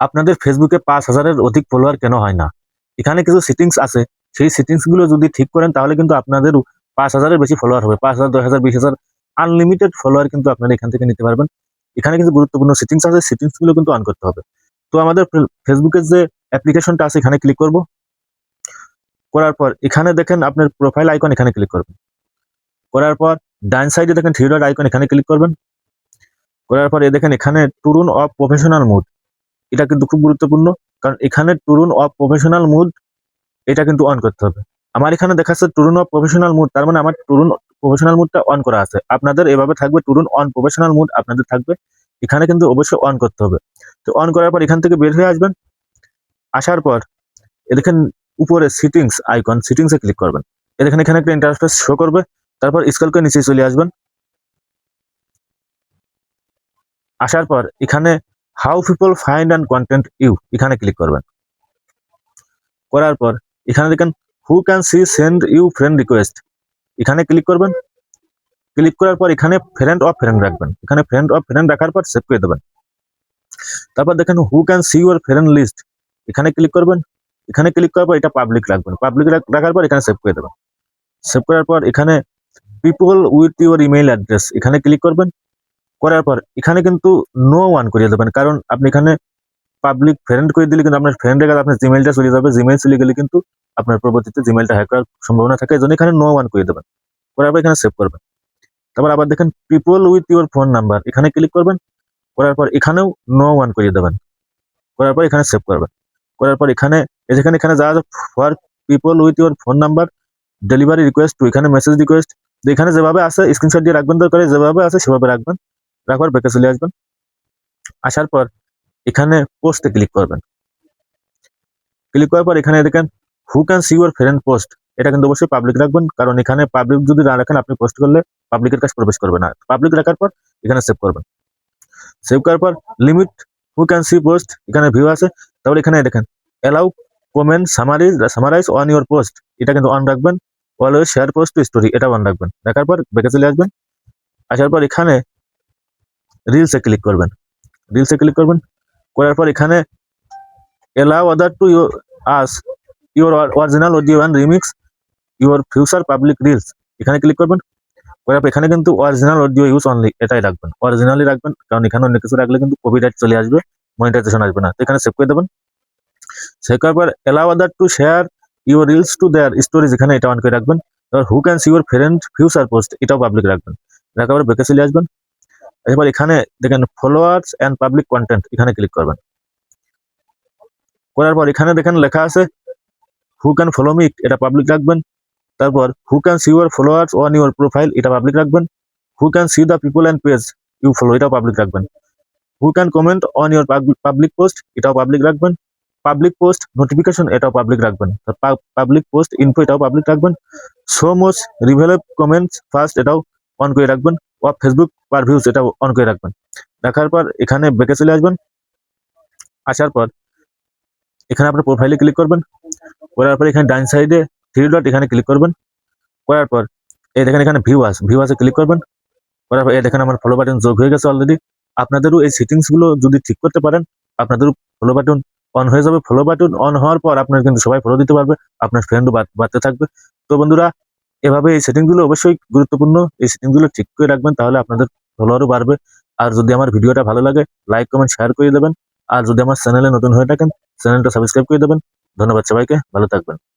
আপনাদের ফেসবুকে 5,000-এর অধিক ফলোয়ার কেন হয় না? এখানে কিছু সেটিংস আছে। সেই সেটিংস গুলো যদি ঠিক করেন তাহলে কিন্তু আপনাদের 5,000-এর বেশি ফলোয়ার হবে। 5,000, 10,000, 20,000 আনলিমিটেড ফলোয়ার কিন্তু আপনারা এখান থেকে নিতে পারবেন। এখানে কিন্তু গুরুত্বপূর্ণ সেটিংস আছে। সেটিংস গুলো কিন্তু অন করতে হবে। তো আমাদের ফেসবুকের যে অ্যাপ্লিকেশনটা আছে এখানে ক্লিক করব। করার পর এখানে দেখেন আপনার প্রোফাইল আইকন, এখানে ক্লিক করবেন। করার পর ডান সাইডে দেখেন থ্রি ডট আইকন, এখানে ক্লিক করবেন। করার পর দেখেন এখানে টুরুন অফ প্রফেশনাল মুড, এটা কিন্তু খুব গুরুত্বপূর্ণ। কারণ এখানে টুরুন অফ প্রফেশনাল মুড এটা কিন্তু অন করতে হবে। আমার এখানে দেখাচ্ছে টুরুন অফ প্রফেশনাল মুড, তার মানে আমার টুরুন প্রফেশনাল মুডটা অন করা আছে। আপনাদের এভাবে থাকবে টুরুন অন প্রফেশনাল মুড আপনাদের থাকবে। এখানে কিন্তু অবশ্যই অন করতে হবে। তো অন করার পর এখান থেকে বের হয়ে আসবেন। আসার পর দেখেন উপরে সেটিংস আইকন, সেটিংসে ক্লিক করবেন। দেখেন এখানে একটা ইন্টারফেস শো করবে। তারপর স্ক্রল করে নিচে চলে আসবেন। আসার পর এখানে how people find and content you, এখানে ক্লিক করবেন। করার পর এখানে দেখেন who can see send you friend request, এখানে ক্লিক করবেন। ক্লিক করার পর এখানে ফ্রেন্ড অফ ফ্রেন্ড রাখবেন। এখানে ফ্রেন্ড অফ ফ্রেন্ড রাখার পর সেভ করে দেবেন। তারপর দেখেন who can see your friend list, এখানে ক্লিক করবেন। এখানে ক্লিক করার পর এটা পাবলিক রাখবেন। পাবলিক রাখার পর এখানে সেভ করে দেবেন। সেভ করার পর এখানে people with your email address, এখানে ক্লিক করবেন। করার পর এখানে কিন্তু নো ওয়ান করিয়ে দেবেন। কারণ আপনি এখানে পাবলিক ফ্রেন্ড করে দিলে কিন্তু আপনার ফ্রেন্ডের কাছে আপনার জিমেইলটা চলে যাবে। জিমেইল চলে গেলে কিন্তু আপনার পরবর্তীতে জিমেইলটা হ্যাক করার সম্ভাবনা থাকে। এজন্য এখানে নো ওয়ান করে দেবেন। করার পর এখানে সেভ করবেন। তারপর আবার দেখেন people with your phone number, এখানে ক্লিক করবেন। করার পর এখানেও নো ওয়ান করিয়ে দেবেন। করার পর এখানে সেভ করবেন। করার পর এখানে এখানে যা for people with your phone number delivery request to, এখানে মেসেজ রিকোয়েস্ট, এখানে যেভাবে আছে স্ক্রিনশট দিয়ে রাখবেন, দরকার যেভাবে আছে সেভাবে রাখবেন। রাখার ব্যাকে চলে আসবেন। আসার পর এখানে পোস্টে ক্লিক করবেন। ক্লিক করার পর এখানে দেখেন who can see your friend post, এটা কিন্তু অবশ্যই পাবলিক রাখবেন। কারণ এখানে পাবলিক যদি না রাখেন আপনি পোস্ট করলে পাবলিকের কাছে প্রবেশ করবে না। পাবলিক রাখার পর এখানে সেভ করবেন। সেভ করার পর limit who can see post, এখানে ভিউ আছে। তারপর এখানে দেখেন allow comment summarize on your post, এটা কিন্তু অন রাখবেন। Always share post to story, এটা অন রাখবেন। রাখার পর ব্যাকে চলে আসবেন। আসার পর এখানে রিলসে ক্লিক করবেন। রিলসে ক্লিক করবেন। করার পর এখানে allow other to ask your original audio and remix your future public reels, এখানে ক্লিক করবেন। করার পর এখানে কিন্তু অরিজিনাল অডিও ইউজ অনলি এটাই রাখবেন, অরিজিনালি রাখবেন। কারণ এখানে অন্য কিছু রাখলে কিন্তু কপিরাইট চলে আসবে, মনিটাইজেশন আসবে না। তো এখানে সেভ করে দেবেন। সেভ করার পর allow other to share your reels to their stories, এখানে এটা অন করে রাখবেন। এবার who can see your friend future post, এটাও পাবলিক রাখবেন। রাখার পর ব্যাকে চলে আসবেন। এবার এখানে দেখেন ফলোয়ার্স অ্যান্ড পাবলিক কন্টেন্ট, এখানে ক্লিক করবেন। করার পর এখানে দেখেন লেখা আছে হু ক্যান ফলো মি, এটা পাবলিক রাখবেন। তারপর who can see your followers on your profile, এটা পাবলিক রাখবেন। Who can see the people and page you follow, এটাও পাবলিক রাখবেন। Who can comment on your public post, এটাও public রাখবেন। Public post notification, এটাও public রাখবেন। Public post info, এটাও public রাখবেন। শো মোস্ট রিভেলেব কমেন্টস ফার্স্ট, এটাও অন করে রাখবেন। অফ ফেসবুক পার ভিউজ, এটাও অন করে রাখবেন। রাখার পর এখানে ব্যাকে চলে আসবেন। আসার পর এখানে আপনার প্রোফাইলে ক্লিক করবেন। করার পর এখানে ডান সাইডে থ্রি ডট, এখানে ক্লিক করবেন। করার পর দেখেন এখানে ভিউ আছে ক্লিক করবেন। করার পর দেখেন আমার ফলো বাটন যোগ হয়ে গেছে অলরেডি। আপনাদেরও এই সেটিংস গুলো যদি ঠিক করতে পারেন আপনাদেরও ফলো বাটন অন হয়ে যাবে। ফলো বাটন অন হওয়ার পর আপনার কিন্তু সবাই ফলো দিতে পারবে, আপনার ফ্রেন্ডও বাড়তে থাকবে। তো বন্ধুরা, এভাবে এই সেটিংস গুলো অবশ্যই গুরুত্বপূর্ণ, এই সেটিংস গুলো ঠিক করে রাখবেন, তাহলে আপনাদের ফলোয়ারও বাড়বে। আর যদি আমার ভিডিওটা ভালো লাগে লাইক কমেন্ট শেয়ার করে দেবেন। আর যদি আমার চ্যানেলে নতুন হয়ে থাকেন চ্যানেলটা সাবস্ক্রাইব করে দেবেন। ধন্যবাদ সবাইকে, ভালো থাকবেন।